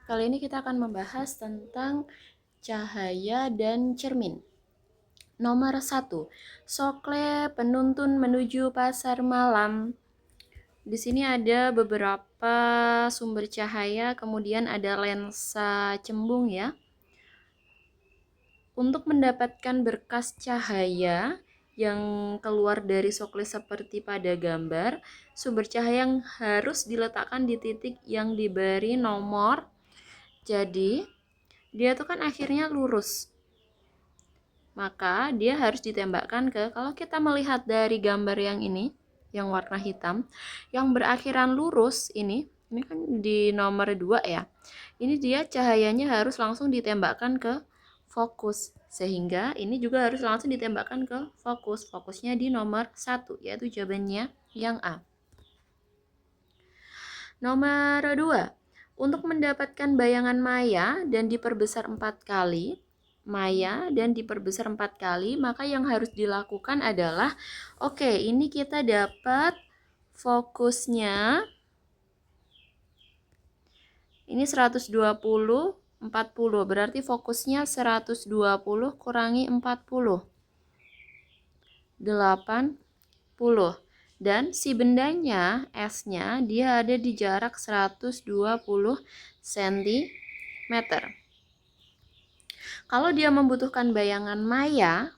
Kali ini kita akan membahas tentang cahaya dan cermin. Nomor 1, sokle penuntun menuju pasar malam. Di sini ada beberapa sumber cahaya, kemudian ada lensa cembung ya. Untuk mendapatkan berkas cahaya yang keluar dari sokle seperti pada gambar, sumber cahaya yang harus diletakkan di titik yang diberi nomor. Jadi, dia tuh kan akhirnya lurus. Maka dia harus ditembakkan ke, kalau kita melihat dari gambar yang ini, yang warna hitam, yang berakhiran lurus ini kan di nomor 2 ya. Ini dia cahayanya harus langsung ditembakkan ke fokus. Sehingga ini juga harus langsung ditembakkan ke fokus. Fokusnya di nomor 1, yaitu jawabannya yang A. Nomor 2, untuk mendapatkan bayangan maya dan diperbesar 4 kali, maka yang harus dilakukan adalah, oke, ini kita dapat fokusnya, ini 120, 40, berarti fokusnya 120 kurangi 40, 80. Dan si bendanya, S-nya, dia ada di jarak 120 cm. Kalau dia membutuhkan bayangan maya,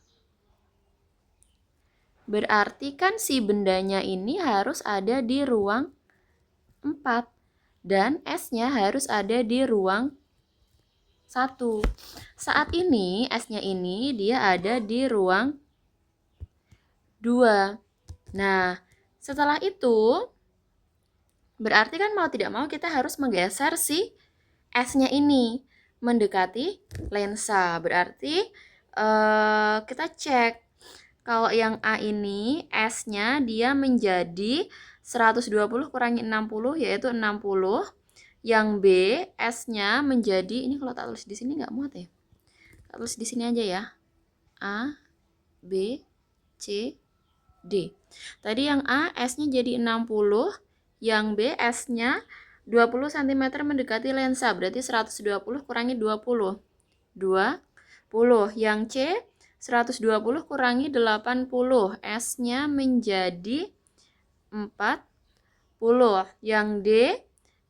berarti kan si bendanya ini harus ada di ruang 4. Dan S-nya harus ada di ruang 1. Saat ini, S-nya ini dia ada di ruang 2. Nah, setelah itu, berarti kan mau tidak mau kita harus menggeser si S-nya ini mendekati lensa. Berarti kita cek. Kalau yang A ini S-nya dia menjadi 120 kurangi 60, yaitu 60. Yang B S-nya menjadi, ini kalau tak tulis di sini nggak muat ya. Tak tulis di sini aja ya. A, B, C, D. Tadi yang A S-nya jadi 60, yang B S-nya 20 cm mendekati lensa, berarti 120 kurangi 20. 20. Yang C 120 kurangi 80, S-nya menjadi 40. Yang D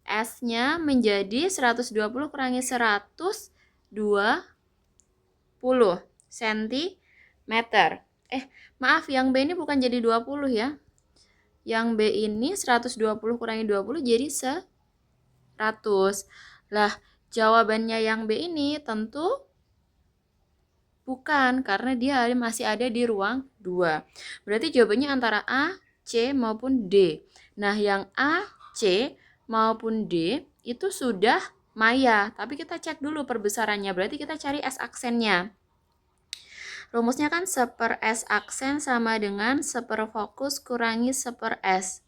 S-nya menjadi 120 kurangi 100, 20 cm. Maaf, yang B ini bukan jadi 20 ya. Yang B ini 120 kurangi 20 jadi 100. Lah, jawabannya yang B ini tentu bukan, karena dia masih ada di ruang 2. Berarti jawabannya antara A, C, maupun D. Nah, yang A, C, maupun D itu sudah maya. Tapi kita cek dulu perbesarannya. Berarti kita cari S aksennya. Rumusnya kan 1/s aksen sama dengan 1/4 fokus kurangi 1/s.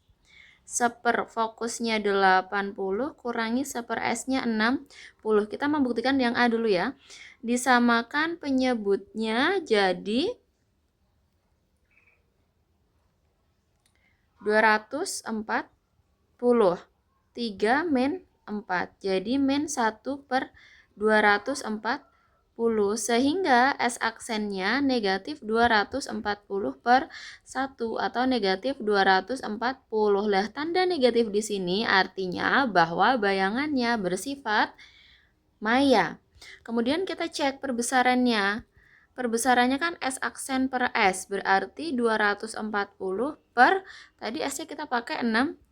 1/4 fokusnya 80 kurangi 1/s-nya 60. Kita membuktikan yang A dulu ya. Disamakan penyebutnya jadi 240. 3 min 4. Jadi min 1/240. Sehingga S aksennya negatif 240/1 atau negatif 240. Lah, tanda negatif di sini artinya bahwa bayangannya bersifat maya. Kemudian kita cek perbesarannya. Perbesarannya kan S aksen per S, berarti 240 per, tadi S-nya kita pakai 60.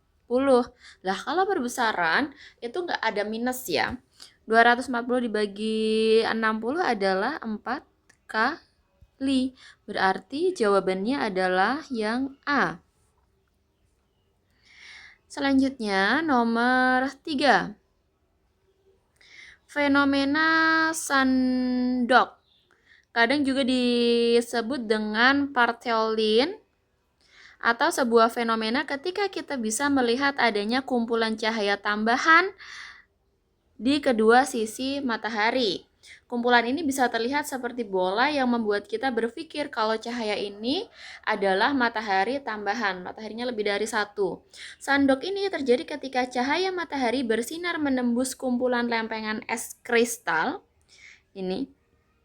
Lah, kalau perbesaran itu nggak ada minus ya. 240 dibagi 60 adalah 4 kali. Berarti jawabannya adalah yang A. Selanjutnya nomor 3. Fenomena sandok. Kadang juga disebut dengan partheolin atau sebuah fenomena ketika kita bisa melihat adanya kumpulan cahaya tambahan di kedua sisi matahari. Kumpulan ini bisa terlihat seperti bola yang membuat kita berpikir kalau cahaya ini adalah matahari tambahan. Mataharinya lebih dari satu. Sandok ini terjadi ketika cahaya matahari bersinar menembus kumpulan lempengan es kristal. Ini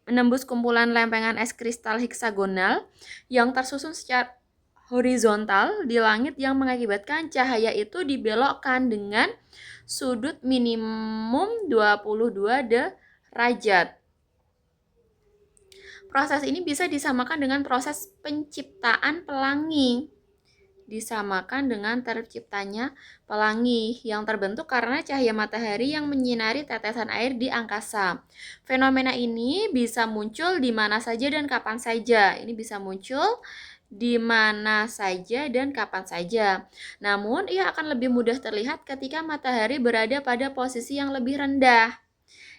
menembus kumpulan lempengan es kristal heksagonal yang tersusun secara horizontal di langit yang mengakibatkan cahaya itu dibelokkan dengan sudut minimum 22 derajat. Proses ini bisa disamakan dengan proses penciptaan pelangi. Disamakan dengan terciptanya pelangi yang terbentuk karena cahaya matahari yang menyinari tetesan air di angkasa. Fenomena ini bisa muncul di mana saja dan kapan saja. Ini bisa muncul di mana saja dan kapan saja. Namun, ia akan lebih mudah terlihat ketika matahari berada pada posisi yang lebih rendah.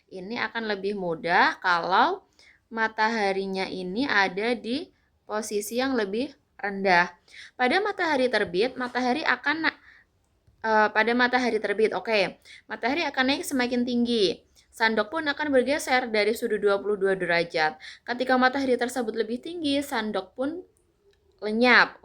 Ini akan lebih mudah kalau mataharinya ini ada di posisi yang lebih rendah. Pada matahari terbit, matahari akan matahari akan naik semakin tinggi. Sandok pun akan bergeser dari sudut 22 derajat. Ketika matahari tersebut lebih tinggi, sandok pun lenyap.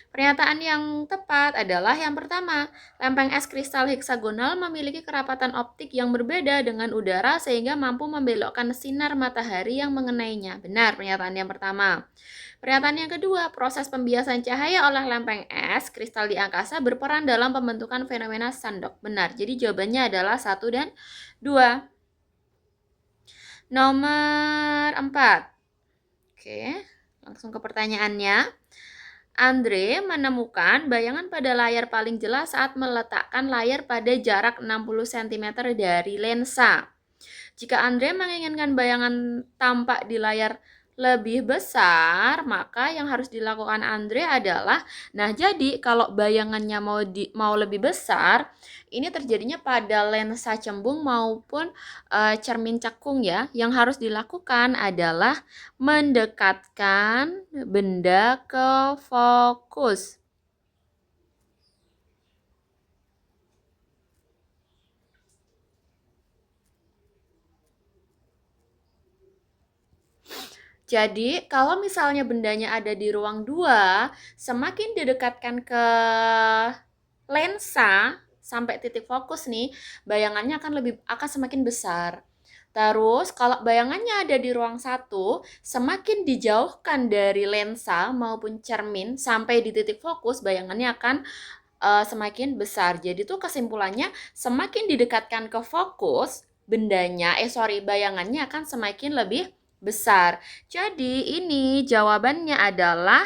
Pernyataan yang tepat adalah yang pertama, lempeng es kristal heksagonal memiliki kerapatan optik yang berbeda dengan udara sehingga mampu membelokkan sinar matahari yang mengenainya. Benar pernyataan yang pertama. Pernyataan yang kedua, proses pembiasan cahaya oleh lempeng es kristal di angkasa berperan dalam pembentukan fenomena sandok. Benar, jadi jawabannya adalah 1 dan 2. Nomor 4. Langsung ke pertanyaannya. Andre menemukan bayangan pada layar paling jelas saat meletakkan layar pada jarak 60 cm dari lensa. Jika Andre menginginkan bayangan tampak di layar lebih besar, maka yang harus dilakukan Andre adalah, jadi kalau bayangannya mau lebih besar, ini terjadinya pada lensa cembung maupun cermin cekung ya. Yang harus dilakukan adalah mendekatkan benda ke fokus. Jadi, kalau misalnya bendanya ada di ruang 2, semakin didekatkan ke lensa sampai titik fokus nih, bayangannya akan semakin besar. Terus, kalau bayangannya ada di ruang 1, semakin dijauhkan dari lensa maupun cermin sampai di titik fokus, bayangannya akan semakin besar. Jadi tuh kesimpulannya, semakin didekatkan ke fokus, bayangannya akan semakin lebih besar. Jadi ini jawabannya adalah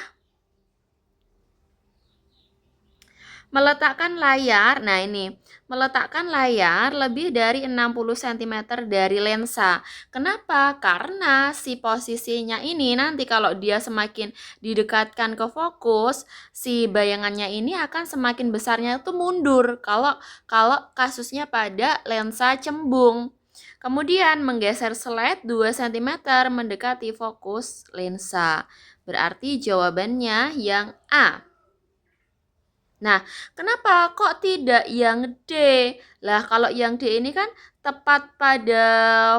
meletakkan layar. Nah, ini meletakkan layar lebih dari 60 cm dari lensa. Kenapa? Karena si posisinya ini nanti kalau dia semakin didekatkan ke fokus, si bayangannya ini akan semakin besarnya itu mundur kalau kasusnya pada lensa cembung. Kemudian menggeser slide 2 cm mendekati fokus lensa. Berarti jawabannya yang A. Nah, kenapa kok tidak yang D? Lah, kalau yang D ini kan tepat pada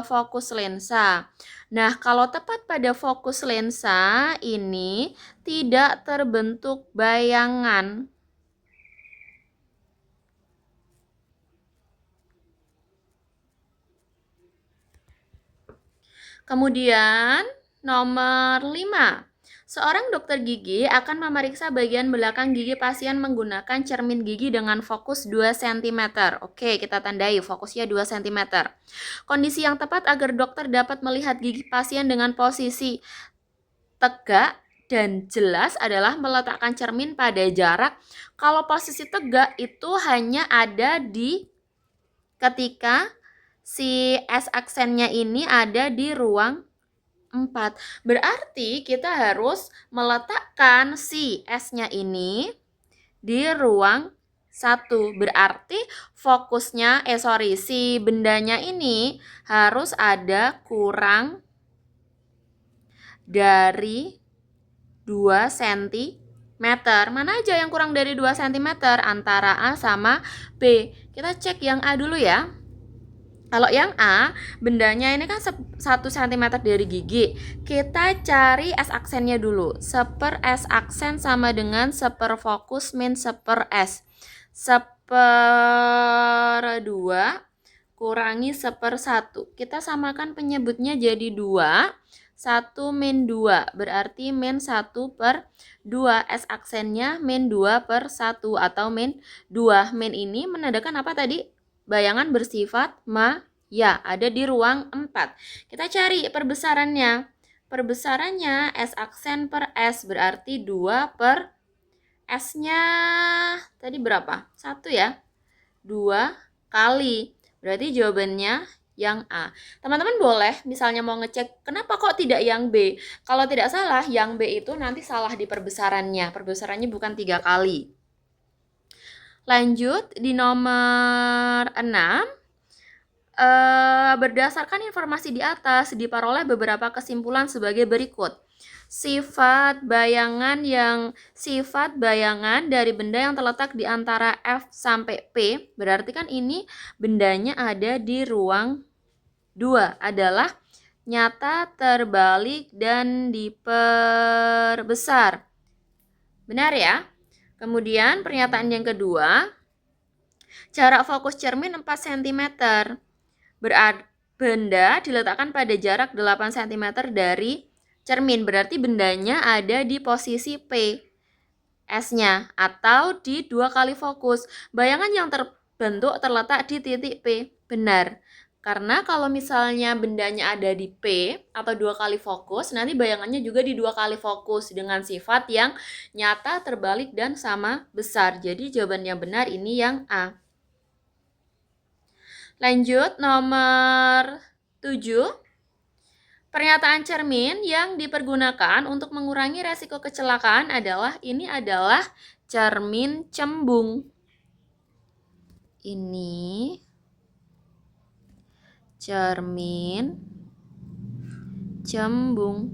fokus lensa. Nah, kalau tepat pada fokus lensa ini tidak terbentuk bayangan. Kemudian nomor 5. Seorang dokter gigi akan memeriksa bagian belakang gigi pasien menggunakan cermin gigi dengan fokus 2 cm. Oke, kita tandai fokusnya 2 cm. Kondisi yang tepat agar dokter dapat melihat gigi pasien dengan posisi tegak dan jelas adalah meletakkan cermin pada jarak. Kalau posisi tegak itu hanya ada di ketika si S aksennya ini ada di ruang 4. Berarti kita harus meletakkan si S-nya ini di ruang 1. Berarti fokusnya, si bendanya ini harus ada kurang dari 2 cm. Mana aja yang kurang dari 2 cm? Antara A sama B. Kita cek yang A dulu ya. Kalau yang A, bendanya ini kan 1 cm dari gigi. Kita cari S aksennya dulu. 1/, S aksen sama dengan 1/, fokus min 1/, S. 1/2 kurangi 1/1. Kita samakan penyebutnya jadi 2. 1 min 2. Berarti min 1/2. S aksennya min 2/1 atau min 2. Min ini menandakan apa tadi? Bayangan bersifat maya, ada di ruang 4. Kita cari perbesarannya. Perbesarannya S aksen per S berarti 2 per S-nya tadi berapa? 1 ya? 2 kali. Berarti jawabannya yang A. Teman-teman boleh misalnya mau ngecek kenapa kok tidak yang B. Kalau tidak salah, yang B itu nanti salah di perbesarannya. Perbesarannya bukan 3 kali. Lanjut di nomor 6. Berdasarkan informasi di atas, diperoleh beberapa kesimpulan sebagai berikut. Sifat bayangan dari benda yang terletak di antara F sampai P, berarti kan ini bendanya ada di ruang 2, adalah nyata, terbalik, dan diperbesar. Benar ya? Kemudian pernyataan yang kedua, jarak fokus cermin 4 cm. Benda diletakkan pada jarak 8 cm dari cermin. Berarti bendanya ada di posisi P, S-nya, atau di 2 kali fokus. Bayangan yang terbentuk terletak di titik P. Benar. Karena kalau misalnya bendanya ada di P atau 2 kali fokus, nanti bayangannya juga di 2 kali fokus dengan sifat yang nyata, terbalik, dan sama besar. Jadi jawaban yang benar ini yang A. Lanjut nomor 7. Pernyataan cermin yang dipergunakan untuk mengurangi resiko kecelakaan adalah cermin cembung. Ini cermin cembung.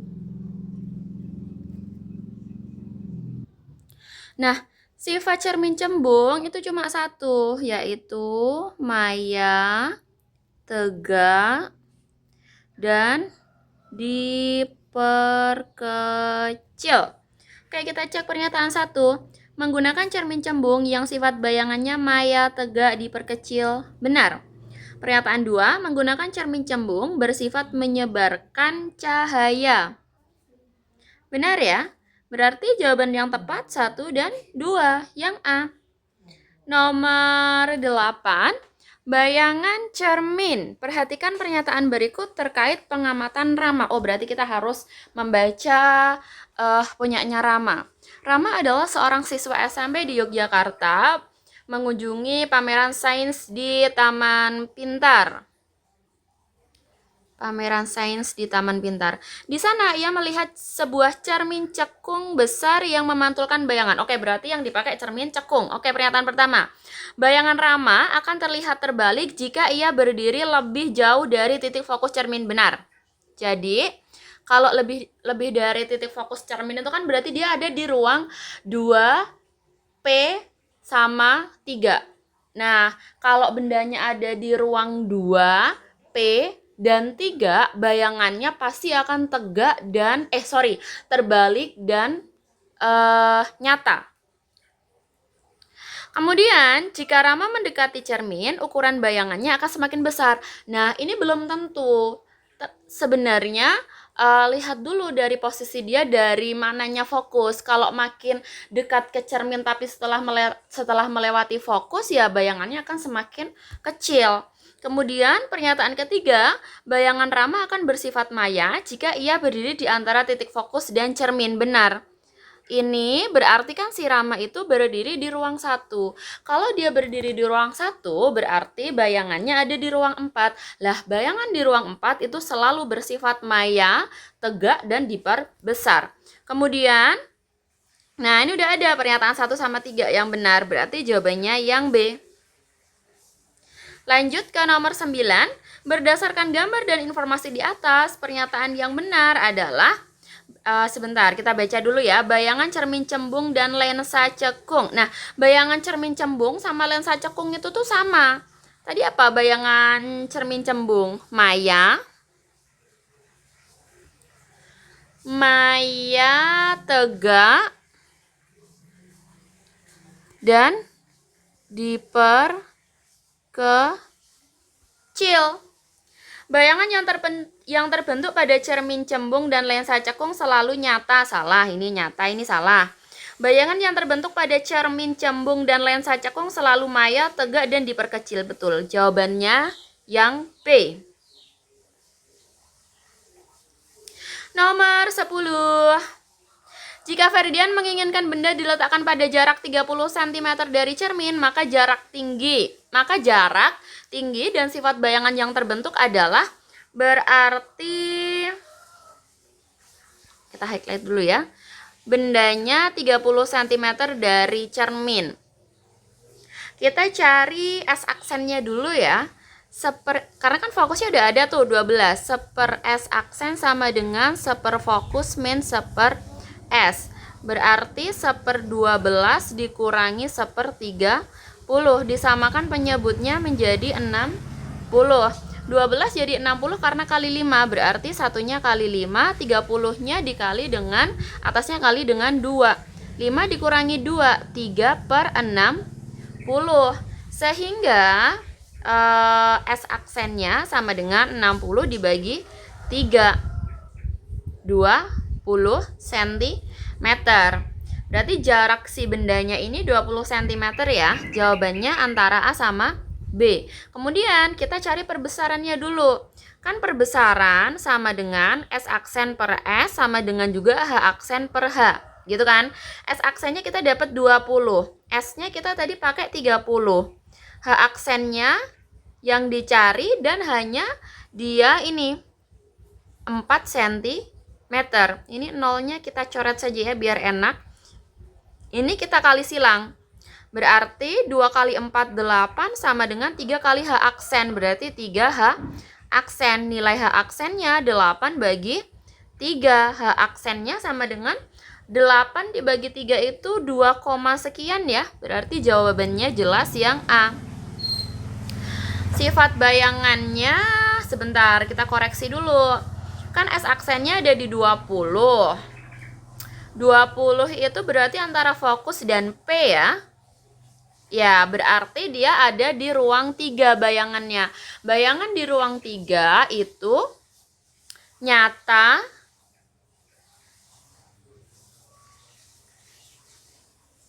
Nah, sifat cermin cembung itu cuma satu, yaitu maya, tegak, dan diperkecil. Oke, kita cek pernyataan 1. Menggunakan cermin cembung yang sifat bayangannya maya, tegak, diperkecil. Benar. Pernyataan 2, menggunakan cermin cembung bersifat menyebarkan cahaya. Benar ya? Berarti jawaban yang tepat 1 dan 2, yang A. Nomor 8, bayangan cermin. Perhatikan pernyataan berikut terkait pengamatan Rama. Oh, berarti kita harus membaca punyanya Rama. Rama adalah seorang siswa SMP di Yogyakarta mengunjungi pameran sains di Taman Pintar. Di sana ia melihat sebuah cermin cekung besar yang memantulkan bayangan. Oke, berarti yang dipakai cermin cekung. Oke, pernyataan pertama. Bayangan Rama akan terlihat terbalik jika ia berdiri lebih jauh dari titik fokus cermin. Benar. Jadi, kalau lebih dari titik fokus cermin itu kan berarti dia ada di ruang 2, P sama 3. Nah, kalau bendanya ada di ruang 2, P, dan 3, bayangannya pasti akan terbalik dan nyata. Kemudian, jika Rama mendekati cermin, ukuran bayangannya akan semakin besar. Nah, ini belum tentu. Sebenarnya, lihat dulu dari posisi dia dari mananya fokus. Kalau makin dekat ke cermin tapi setelah melewati fokus, ya bayangannya akan semakin kecil. Kemudian pernyataan ketiga, bayangan Rama akan bersifat maya jika ia berdiri di antara titik fokus dan cermin. Benar. Ini berarti kan si Rama itu berdiri di ruang 1. Kalau dia berdiri di ruang 1, berarti bayangannya ada di ruang 4. Lah, bayangan di ruang 4 itu selalu bersifat maya, tegak, dan diperbesar. Kemudian, nah ini udah ada pernyataan 1 sama 3 yang benar. Berarti jawabannya yang B. Lanjut ke nomor 9. Berdasarkan gambar dan informasi di atas, pernyataan yang benar adalah sebentar, kita baca dulu ya. Bayangan cermin cembung dan lensa cekung. Nah, bayangan cermin cembung sama lensa cekung itu tuh sama. Tadi apa bayangan cermin cembung? Maya, tegak, dan diperkecil. Bayangan yang terbentuk pada cermin cembung dan lensa cekung selalu nyata. Salah, ini nyata, ini salah. Bayangan yang terbentuk pada cermin cembung dan lensa cekung selalu maya, tegak, dan diperkecil. Betul, jawabannya yang B. Nomor 10. Jika Ferdian menginginkan benda diletakkan pada jarak 30 cm dari cermin, maka jarak tinggi dan sifat bayangan yang terbentuk adalah berarti, kita highlight dulu ya, bendanya 30 cm dari cermin. Kita cari S aksennya dulu ya. Karena kan fokusnya udah ada tuh 12. Seper S aksen sama dengan seper fokus min seper S. Berarti seper 12 dikurangi seper 30. Disamakan penyebutnya menjadi 60. 12 jadi 60 karena kali 5. Berarti satunya kali 5. 30-nya dikali dengan, atasnya kali dengan 2. 5 dikurangi 2. 3/60. Sehingga S aksennya sama dengan 60 dibagi 3. 20 cm. Berarti jarak si bendanya ini 20 cm ya. Jawabannya antara A sama B. Kemudian kita cari perbesarannya dulu. Kan perbesaran sama dengan S aksen per S sama dengan juga H aksen per H. Gitu kan? S aksennya kita dapat 20. S-nya kita tadi pakai 30. H aksennya yang dicari dan hanya dia ini 4 cm. Ini nolnya kita coret saja ya biar enak. Ini kita kali silang. Berarti 2 kali 4 8 sama dengan 3 kali H aksen. Berarti 3 H aksen. Nilai H aksennya 8 bagi 3. H aksennya sama dengan 8 dibagi 3 itu 2, sekian ya. Berarti jawabannya jelas yang A. Sifat bayangannya sebentar kita koreksi dulu. Kan S aksennya ada di 20. 20 itu berarti antara fokus dan P ya. Ya, berarti dia ada di ruang 3 bayangannya. Bayangan di ruang 3 itu nyata,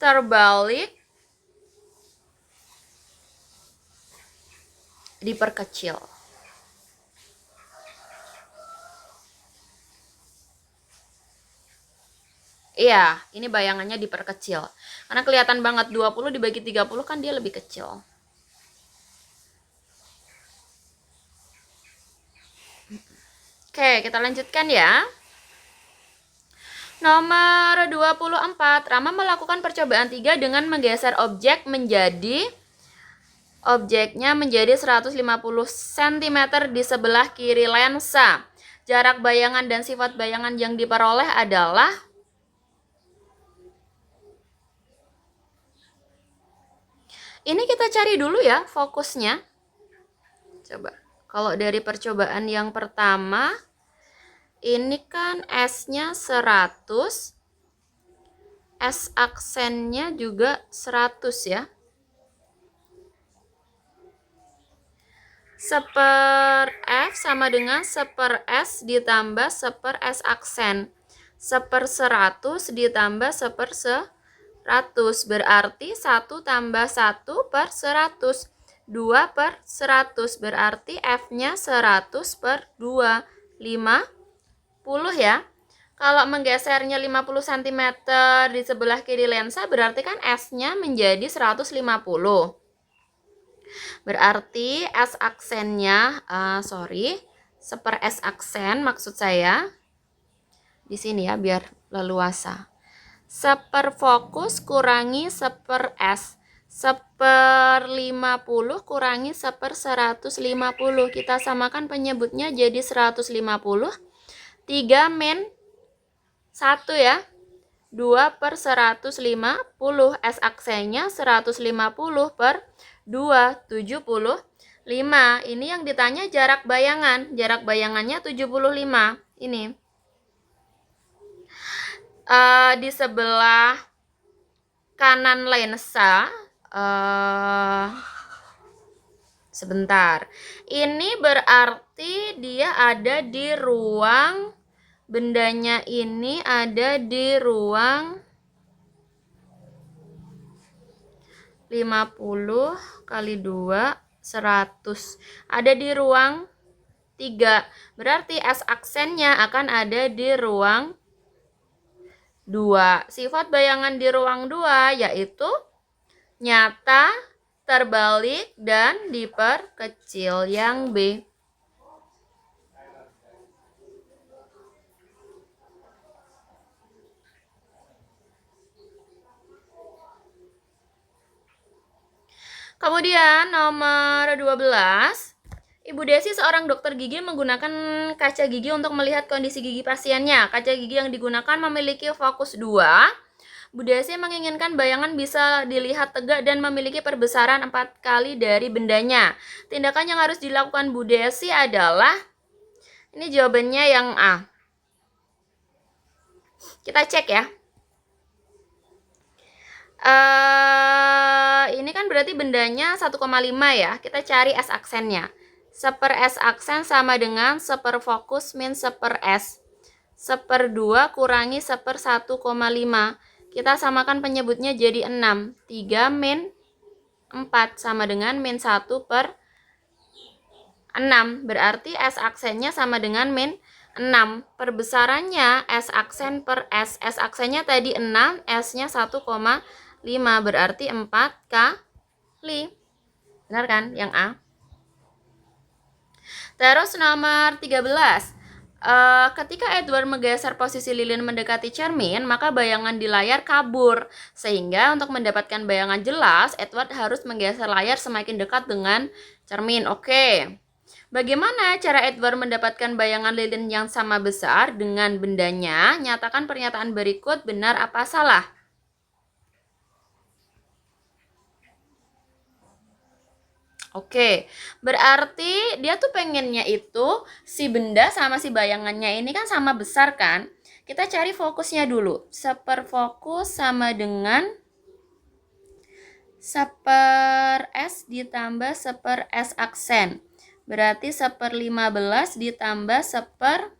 terbalik, diperkecil. Iya, ini bayangannya diperkecil. Karena kelihatan banget 20 dibagi 30 kan dia lebih kecil. Oke, kita lanjutkan ya. Nomor 24. Rama melakukan percobaan 3 dengan menggeser objeknya menjadi 150 cm di sebelah kiri lensa. Jarak bayangan dan sifat bayangan yang diperoleh adalah, ini kita cari dulu ya fokusnya. Coba, kalau dari percobaan yang pertama, ini kan S-nya 100, S aksennya juga 100 ya. Seper F sama dengan seper S ditambah seper S aksen. Seper 100 ditambah seper 100. Berarti 1 tambah 1 per 100. 2 per 100. Berarti F-nya 100 per 2. 50 ya. Kalau menggesernya 50 cm di sebelah kiri lensa, berarti kan S-nya menjadi 150. Berarti S aksennya, seper S aksen maksud saya. Di sini ya biar leluasa. Seper fokus kurangi seper S. Seper 50 kurangi seper 150. Kita samakan penyebutnya jadi 150. 3 min 1 ya. 2 per 150. S aksennya 150 per 2, 70 5. Ini yang ditanya jarak bayangan. Jarak bayangannya 75. Ini. Di sebelah kanan lensa, sebentar. Ini berarti dia ada di ruang, bendanya ini ada di ruang 50 kali 2, 100. Ada di ruang 3. Berarti S aksennya akan ada di ruang 2. Sifat bayangan di ruang 2 yaitu nyata, terbalik, dan diperkecil. Yang B. Kemudian nomor 12. Ibu Desi seorang dokter gigi menggunakan kaca gigi untuk melihat kondisi gigi pasiennya. Kaca gigi yang digunakan memiliki fokus 2. Bu Desi menginginkan bayangan bisa dilihat tegak dan memiliki perbesaran 4 kali dari bendanya. Tindakan yang harus dilakukan Bu Desi adalah, ini jawabannya yang A. Kita cek ya. Ini kan berarti bendanya 1,5 ya. Kita cari S aksennya. 1/per S aksen sama dengan 1/per fokus min 1/per S. 1/2 kurangi 1/per 1,5. Kita samakan penyebutnya jadi 6. 3 min 4 sama dengan min 1/6. Berarti S aksennya sama dengan min 6. Perbesarannya S aksen per S. S aksennya tadi 6, S-nya 1,5. Berarti 4 kali. Benar kan? Yang A. Terus nomor 13. Ketika Edward menggeser posisi lilin mendekati cermin, maka bayangan di layar kabur. Sehingga untuk mendapatkan bayangan jelas, Edward harus menggeser layar semakin dekat dengan cermin. Oke. Bagaimana cara Edward mendapatkan bayangan lilin yang sama besar dengan bendanya? Nyatakan pernyataan berikut benar apa salah. Oke, berarti dia tuh pengennya itu si benda sama si bayangannya ini kan sama besar kan? Kita cari fokusnya dulu. 1/per fokus sama dengan 1/per S ditambah 1/per S aksen. Berarti 1/15 ditambah 1/per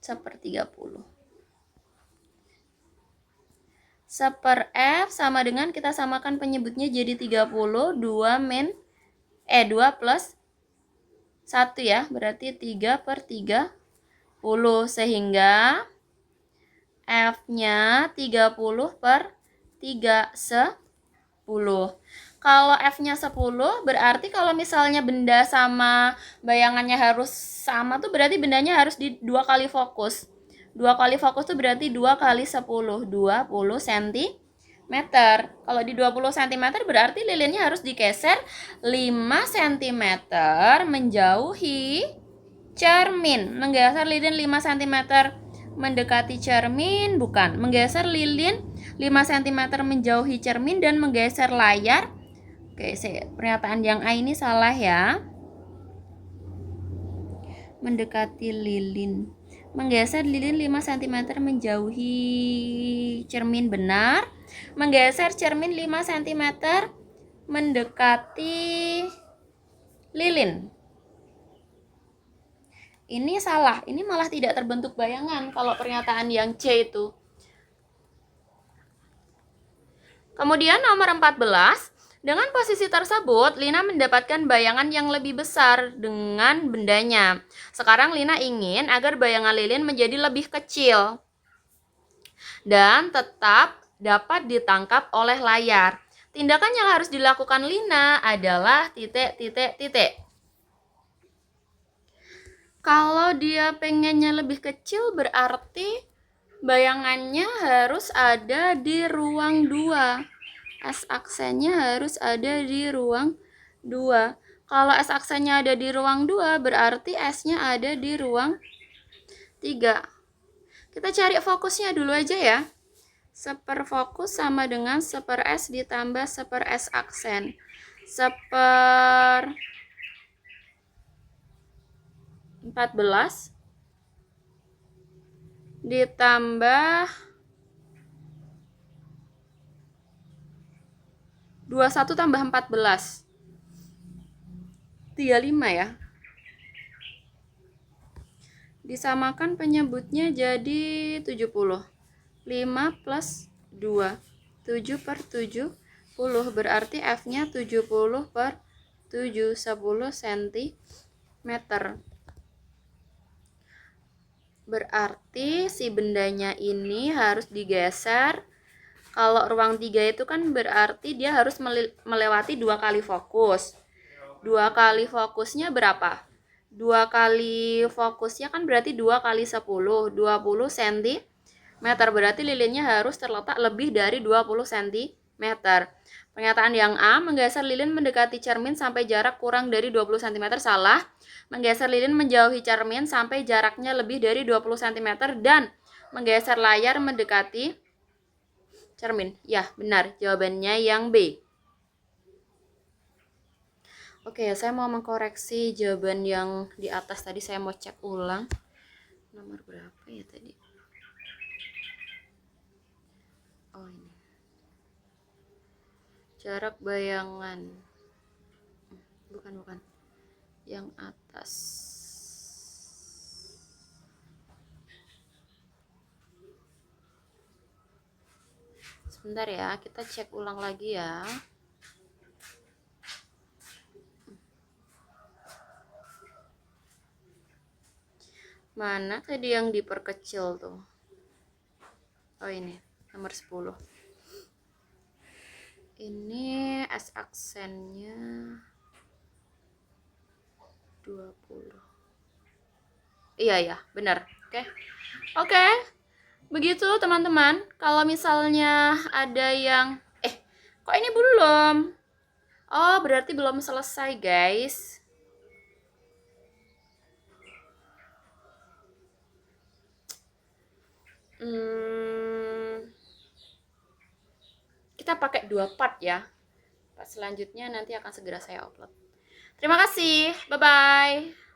1/30. 1/per F sama dengan kita samakan penyebutnya jadi 30. 2 plus 1 ya. Berarti 3/30. Sehingga F-nya 30/3. 10. Kalau F-nya 10, berarti kalau misalnya benda sama bayangannya harus sama tuh berarti bendanya harus di 2 kali fokus. 2 kali fokus tuh berarti 2 kali 10, 20 cm. Kalau di 20 cm berarti lilinnya harus digeser 5 cm menjauhi cermin. Menggeser lilin 5 cm mendekati cermin, bukan. Menggeser lilin 5 cm menjauhi cermin dan menggeser layar. Oke, pernyataan yang A ini salah ya. Mendekati lilin. Menggeser lilin 5 cm menjauhi cermin, benar. Menggeser cermin 5 cm mendekati lilin. Ini salah. Ini malah tidak terbentuk bayangan kalau pernyataan yang C itu. Kemudian nomor 14. Dengan posisi tersebut, Lina mendapatkan bayangan yang lebih besar dengan bendanya. Sekarang Lina ingin agar bayangan lilin menjadi lebih kecil dan tetap dapat ditangkap oleh layar. Tindakan yang harus dilakukan Lina adalah titik. Kalau dia pengennya lebih kecil berarti bayangannya harus ada di ruang 2. S aksennya harus ada di ruang 2. Kalau S aksennya ada di ruang 2 berarti S-nya ada di ruang 3. Kita cari fokusnya dulu aja ya. 1/4 fokus sama dengan 1/4 S ditambah 1/4 S aksen. 1/14 ditambah 21 tambah 14. 35 ya. Disamakan penyebutnya jadi 70. 5 plus 2. 7/70. Berarti F-nya 70/7. 10 cm. Berarti si bendanya ini harus digeser. Kalau ruang 3 itu kan berarti dia harus melewati 2 kali fokus. 2 kali fokusnya berapa? 2 kali fokusnya kan berarti 2 kali 10. 20 cm. Berarti lilinnya harus terletak lebih dari 20 cm. Pernyataan yang A, menggeser lilin mendekati cermin sampai jarak kurang dari 20 cm, salah. Menggeser lilin menjauhi cermin sampai jaraknya lebih dari 20 cm dan menggeser layar mendekati cermin. Ya, benar. Jawabannya yang B. Oke, saya mau mengkoreksi jawaban yang di atas tadi. Saya mau cek ulang. Nomor berapa ya tadi? Oh, ini. Jarak bayangan. Bukan. Yang atas. Sebentar ya, kita cek ulang lagi ya. Mana tadi yang diperkecil tuh? Oh, ini nomor 10. Ini S aksennya 20. Iya ya, benar. Oke. Begitu teman-teman. Kalau misalnya ada yang kok ini belum? Oh, berarti belum selesai, guys. Kita pakai 2 part ya. Part selanjutnya nanti akan segera saya upload. Terima kasih. Bye-bye.